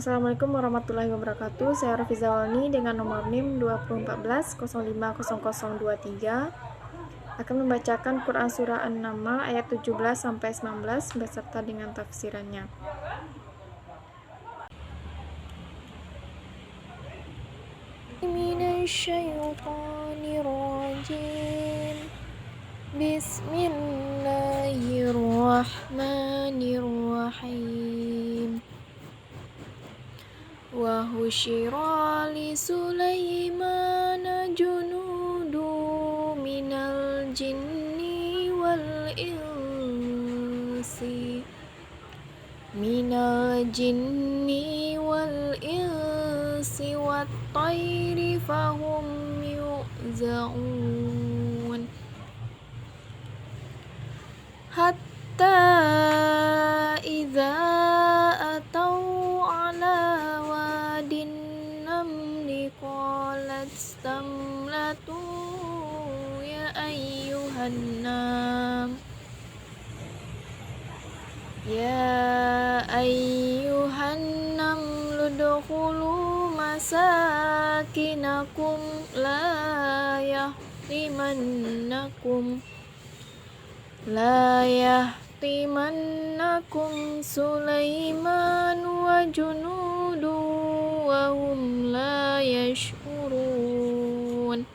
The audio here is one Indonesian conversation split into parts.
Assalamualaikum warahmatullahi wabarakatuh. Saya Rafiza Walni dengan nomor NIM 2014 050023 akan membacakan Quran Surah An-Naml ayat 17-19 beserta dengan tafsirannya. Minasyaitonirrajim. Bismillahirrahmanirrahim. Wa husyira li Sulaimana junudu minal jinni wal insi wat tayri fahum yu'zaun hatta idza atau ala wadin namli qalat stamlatu ya ayyuhan namlu dukhulu masakinakum la yahtimannakum Sulaiman wa junudu wa hum la yash'urun.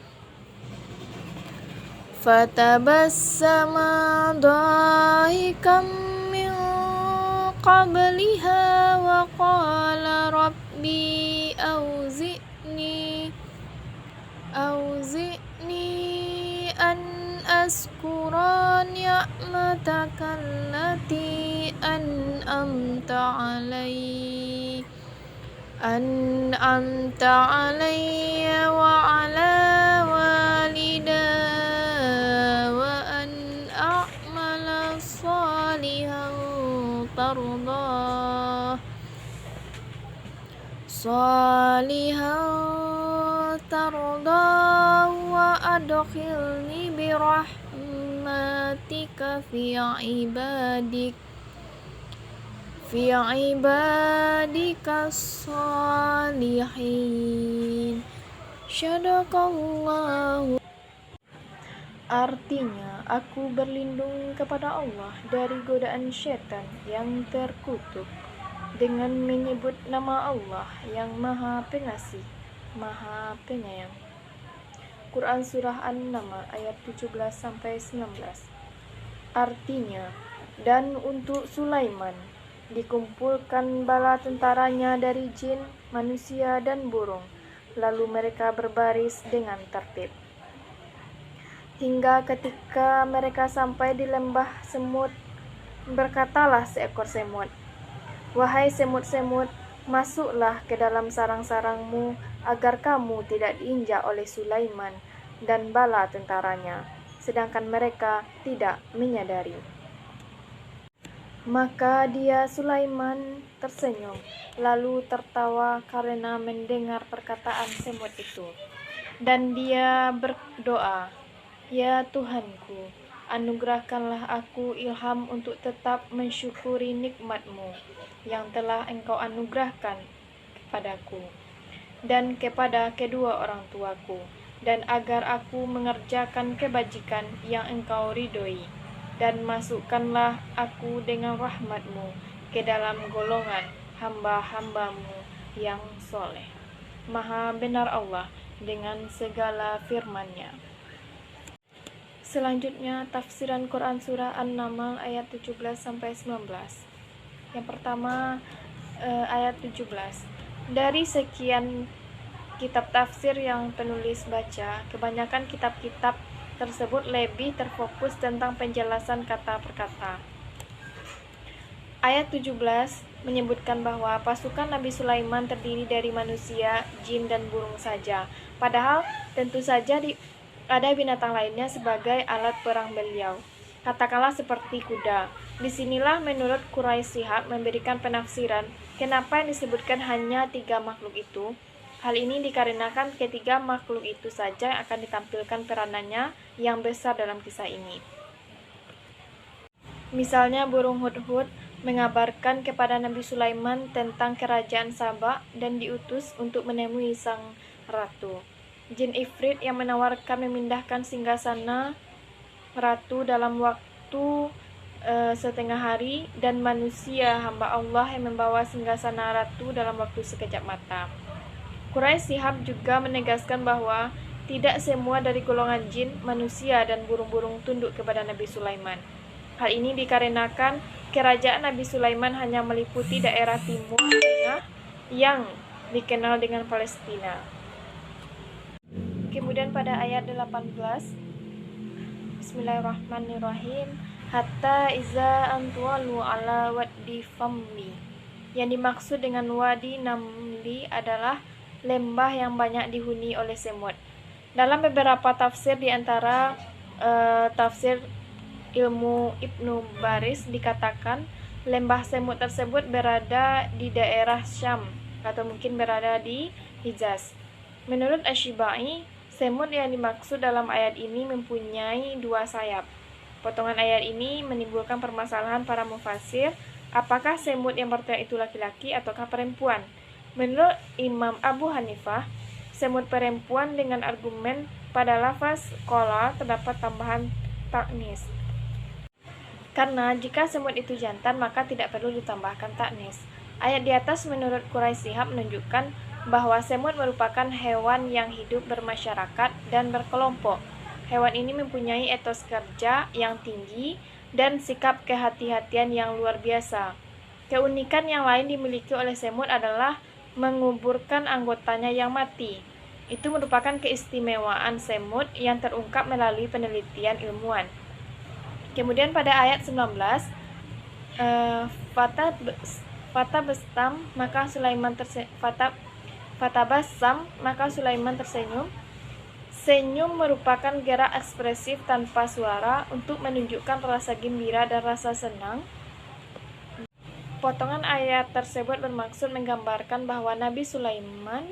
Fatabassama dhahikan min qabliha wa qala rabbi awzi'ni an askura ni'mataka allati an'amta alayya wa ala walidayya wa an a'mala salihan tardah wa adkhilni bi rahmatika fi ibadika salihin. Syadaqallahu. Artinya, aku berlindung kepada Allah dari godaan syaitan yang terkutuk dengan menyebut nama Allah yang Maha Pengasih, Maha Penyayang. Quran Surah An-Naml ayat 17-19. Artinya, dan untuk Sulaiman dikumpulkan bala tentaranya dari jin, manusia, dan burung, lalu mereka berbaris dengan tertib. Hingga ketika mereka sampai di lembah semut, berkatalah seekor semut, "Wahai semut-semut, masuklah ke dalam sarang-sarangmu agar kamu tidak diinjak oleh Sulaiman dan bala tentaranya," sedangkan mereka tidak menyadari. Maka dia Sulaiman tersenyum, lalu tertawa karena mendengar perkataan semut itu. Dan dia berdoa, "Ya Tuhanku, anugerahkanlah aku ilham untuk tetap mensyukuri nikmat-Mu yang telah Engkau anugerahkan kepadaku dan kepada kedua orang tuaku, dan agar aku mengerjakan kebajikan yang Engkau ridhoi, dan masukkanlah aku dengan rahmat-Mu ke dalam golongan hamba-hamba-Mu yang soleh." Maha benar Allah dengan segala firman-Nya. Selanjutnya, tafsiran Quran Surah An-Naml ayat 17-19. Yang pertama, ayat 17. Dari sekian kitab tafsir yang penulis baca, kebanyakan kitab-kitab tersebut lebih terfokus tentang penjelasan kata per kata. Ayat 17 menyebutkan bahwa pasukan Nabi Sulaiman terdiri dari manusia, jin, dan burung saja. Padahal tentu saja ada binatang lainnya sebagai alat perang beliau. Katakanlah seperti kuda. Disinilah menurut Quraisy Shihab memberikan penafsiran kenapa yang disebutkan hanya 3 makhluk itu. Hal ini dikarenakan ketiga makhluk itu saja akan ditampilkan peranannya yang besar dalam kisah ini. Misalnya burung hudhud mengabarkan kepada Nabi Sulaiman tentang kerajaan Saba dan diutus untuk menemui sang ratu. Jin Ifrit yang menawarkan memindahkan singgasana ratu dalam waktu setengah hari, dan manusia hamba Allah yang membawa singgasana ratu dalam waktu sekejap mata. Quraisy Shihab juga menegaskan bahwa tidak semua dari golongan jin, manusia, dan burung-burung tunduk kepada Nabi Sulaiman. Hal ini dikarenakan kerajaan Nabi Sulaiman hanya meliputi daerah Timur Tengah yang dikenal dengan Palestina. Kemudian pada ayat 18, Bismillahirrahmanirrahim, hatta iza antwalu ala wadi famli. Yang dimaksud dengan wadi Namli adalah lembah yang banyak dihuni oleh semut. Dalam beberapa tafsir di antara tafsir ilmu Ibnu Baris dikatakan lembah semut tersebut berada di daerah Syam atau mungkin berada di Hijaz. Menurut Asy-Syibai, semut yang dimaksud dalam ayat ini mempunyai 2 sayap. Potongan ayat ini menimbulkan permasalahan para mufassir, apakah semut yang berteriak itu laki-laki ataukah perempuan? Menurut Imam Abu Hanifah, semut perempuan dengan argumen pada lafaz qala terdapat tambahan taknis. Karena jika semut itu jantan maka tidak perlu ditambahkan taknis. Ayat di atas menurut Quraisy Shihab menunjukkan bahwa semut merupakan hewan yang hidup bermasyarakat dan berkelompok. Hewan ini mempunyai etos kerja yang tinggi dan sikap kehati-hatian yang luar biasa. Keunikan yang lain dimiliki oleh semut adalah menguburkan anggotanya yang mati. Itu merupakan keistimewaan semut yang terungkap melalui penelitian ilmuwan. Kemudian pada ayat 19, Fatabassam maka Sulaiman tersenyum. Senyum merupakan gerak ekspresif tanpa suara untuk menunjukkan rasa gembira dan rasa senang. Potongan ayat tersebut bermaksud menggambarkan bahwa Nabi Sulaiman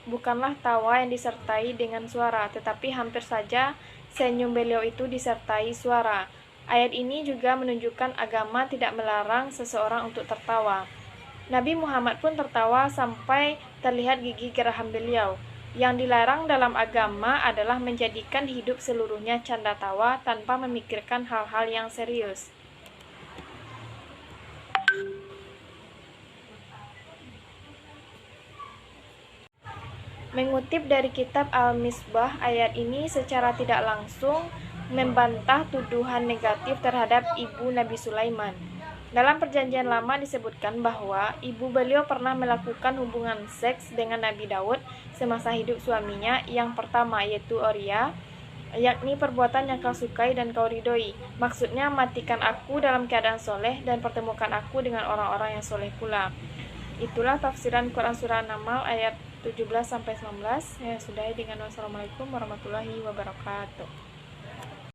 bukanlah tawa yang disertai dengan suara, tetapi hampir saja senyum beliau itu disertai suara. Ayat ini juga menunjukkan agama tidak melarang seseorang untuk tertawa. Nabi Muhammad pun tertawa sampai terlihat gigi geraham beliau. Yang dilarang dalam agama adalah menjadikan hidup seluruhnya canda tawa tanpa memikirkan hal-hal yang serius. Mengutip dari kitab Al-Misbah, ayat ini secara tidak langsung membantah tuduhan negatif terhadap ibu Nabi Sulaiman. Dalam perjanjian lama disebutkan bahwa ibu beliau pernah melakukan hubungan seks dengan Nabi Daud semasa hidup suaminya yang pertama, yaitu Oria, yakni perbuatan yang kau sukai dan kau ridhoi. Maksudnya, matikan aku dalam keadaan soleh dan pertemukan aku dengan orang-orang yang soleh pula. Itulah tafsiran Quran Surah An-Naml ayat 17-19. Ya, sudahi dengan wassalamualaikum warahmatullahi wabarakatuh.